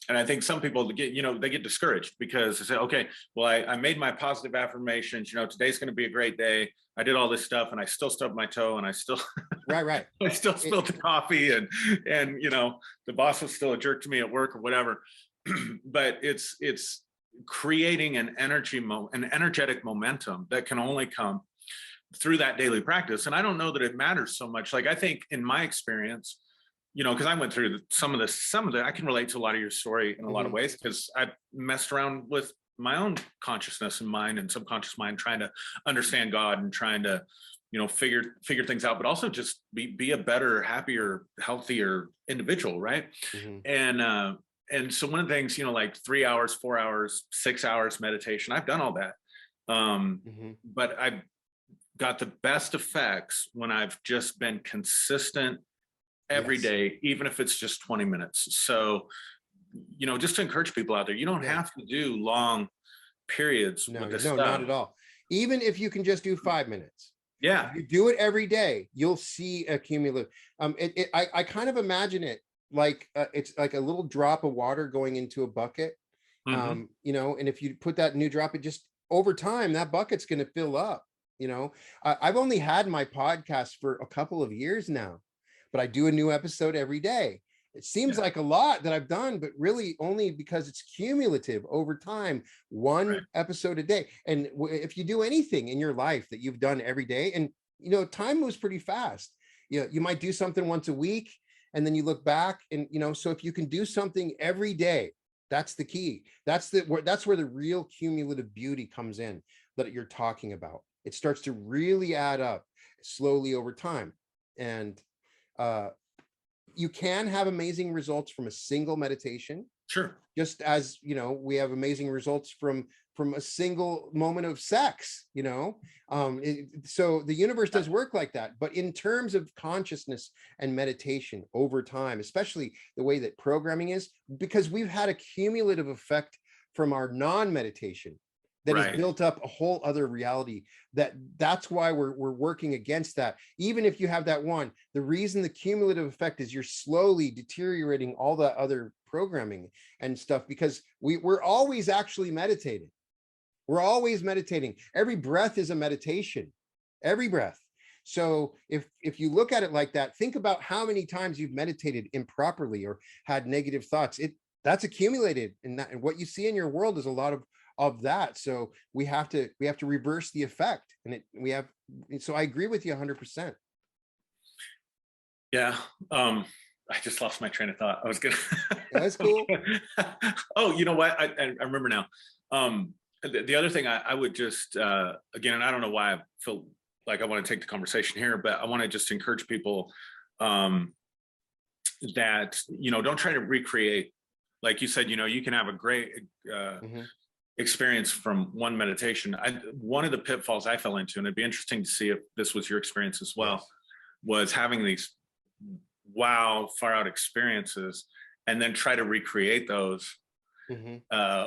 And I think some people they get discouraged because they say, okay, well, I made my positive affirmations, today's going to be a great day. I did all this stuff and I still stubbed my toe, and I still I still spilled the coffee, and the boss was still a jerk to me at work or whatever. But it's creating an energetic momentum that can only come through that daily practice. And I don't know that it matters so much. Like, I think in my experience, because I went through some of the, I can relate to a lot of your story in a lot of ways, because I messed around with my own consciousness and mind and subconscious mind, trying to understand God and trying to, figure things out, but also just be a better, happier, healthier individual. Right. And so one of the things, like 3 hours, 4 hours, 6 hours meditation, I've done all that. But I've got the best effects when I've just been consistent every day, even if it's just 20 minutes. So, just to encourage people out there, you don't have to do long periods with this stuff. Not at all. Even if you can just do 5 minutes. Yeah. If you do it every day, you'll see a cumulative. I kind of imagine it like it's like a little drop of water going into a bucket. Hmm. You know, and if you put that new drop, it just over time, that bucket's going to fill up. You know, I've only had my podcast for a couple of years now, but I do a new episode every day. It seems Yeah. like a lot that I've done, but really only because it's cumulative over time, Right. one episode a day. And if you do anything in your life that you've done every day, and you know, time moves pretty fast. You know, you might do something once a week, and then you look back, and you know, so if you can do something every day, that's the key. That's where the real cumulative beauty comes in that you're talking about. It starts to really add up slowly over time. And uh, you can have amazing results from a single meditation, Sure. just as you know we have amazing results from a single moment of sex, you know. So the universe does work like that, but in terms of consciousness and meditation over time, especially the way that programming is, because we've had a cumulative effect from our non-meditation that has Right. built up a whole other reality. That's why we're working against that. Even if you have that one, the reason the cumulative effect is you're slowly deteriorating all the other programming and stuff, because we're always actually meditating. We're always meditating. Every breath is a meditation, every breath. So if you look at it like that, think about how many times you've meditated improperly or had negative thoughts. That's accumulated, and what you see in your world is a lot of that. So we have to reverse the effect, and so I agree with you 100%. Yeah. I just lost my train of thought. I was gonna. That's cool. Oh, you know what? I remember now. The other thing I would just again, and I don't know why I feel like I want to take the conversation here, but I want to just encourage people um, that don't try to recreate. Like you said, you can have a great Mhm. experience from one meditation. One of the pitfalls I fell into, and it'd be interesting to see if this was your experience as well, Yes. was having these wow, far out experiences and then try to recreate those Mhm.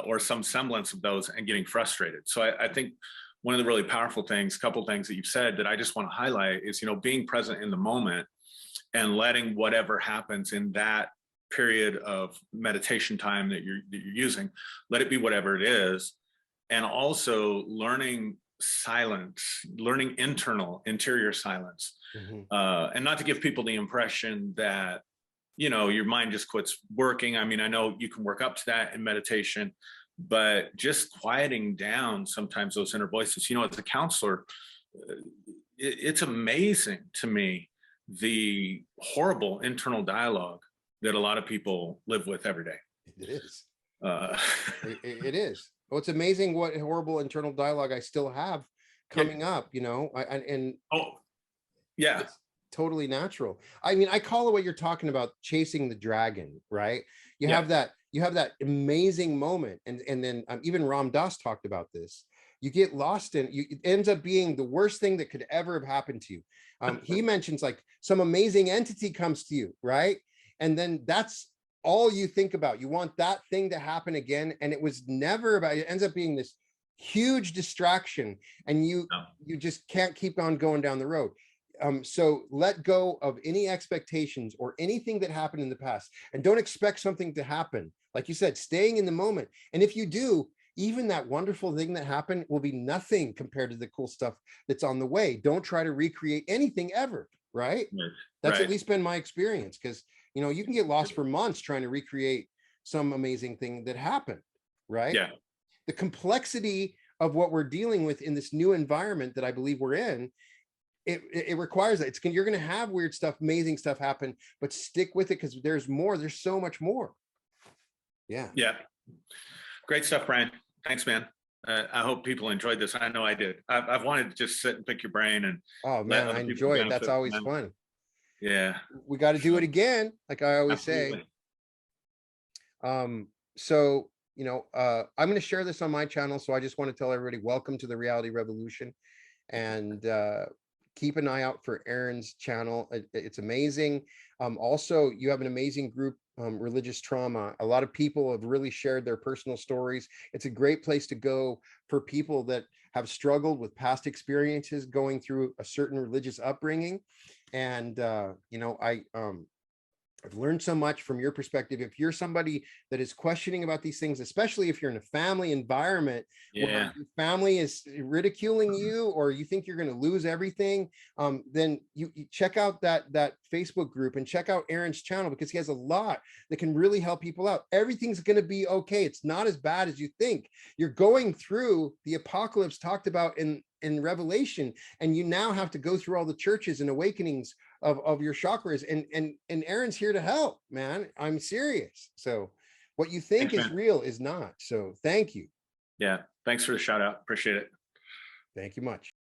or some semblance of those and getting frustrated. So I think one of the really powerful things, couple things that you've said that I just want to highlight is, being present in the moment and letting whatever happens in that period of meditation time that you're using, let it be whatever it is. And also learning silence, learning interior silence, Mhm. and not to give people the impression that your mind just quits working. I mean, I know you can work up to that in meditation, but just quieting down sometimes those inner voices. As a counselor, it's amazing to me the horrible internal dialogue that a lot of people live with every day. It is. Uh, It is. Well, it's amazing what horrible internal dialogue I still have yeah. coming up, you know, and Oh, yeah. it's totally natural. I mean, I call it what you're talking about, chasing the dragon, right? Yeah. You have that amazing moment, and then even Ram Dass talked about this. You get lost in it ends up being the worst thing that could ever have happened to you. He mentions like some amazing entity comes to you, right? And then that's all you think about. You want that thing to happen again, and it was never about. It ends up being this huge distraction, and No. you just can't keep on going down the road. So let go of any expectations or anything that happened in the past, and don't expect something to happen. Like you said, staying in the moment. And if you do, even that wonderful thing that happened will be nothing compared to the cool stuff that's on the way. Don't try to recreate anything ever, right? Right. That's at Right. least been my experience, because you can get lost for months trying to recreate some amazing thing that happened, right? Yeah. The complexity of what we're dealing with in this new environment that I believe we're in, it requires that. You're going to have weird stuff, amazing stuff happen, but stick with it, because there's more. There's so much more. Yeah. Yeah. Great stuff, Brian. Thanks, man. I hope people enjoyed this. I know I did. I've wanted to just sit and pick your brain and Oh let man, I other people enjoy it. That's benefit from always that. fun. Yeah. We got to do So, it again, like I always say. absolutely. So I'm going to share this on my channel. So I just want to tell everybody, welcome to the Reality Revolution, and keep an eye out for Aaron's channel. It's amazing. Also, you have an amazing group, Religious Trauma. A lot of people have really shared their personal stories. It's a great place to go for people that have struggled with past experiences going through a certain religious upbringing. And I've learned so much from your perspective. If you're somebody that is questioning about these things, especially if you're in a family environment where your family is ridiculing you, or you think you're going to lose everything, then you check out that Facebook group and check out Aaron's channel, because he has a lot that can really help people out. Everything's going to be okay. It's not as bad as you think. You're going through the apocalypse talked about in Revelation, and you now have to go through all the churches and awakenings of your chakras, and Aaron's here to help, man. I'm serious. So what you think is real is not. So thank you. Yeah, thanks for the shout out. Appreciate it. Thank you much.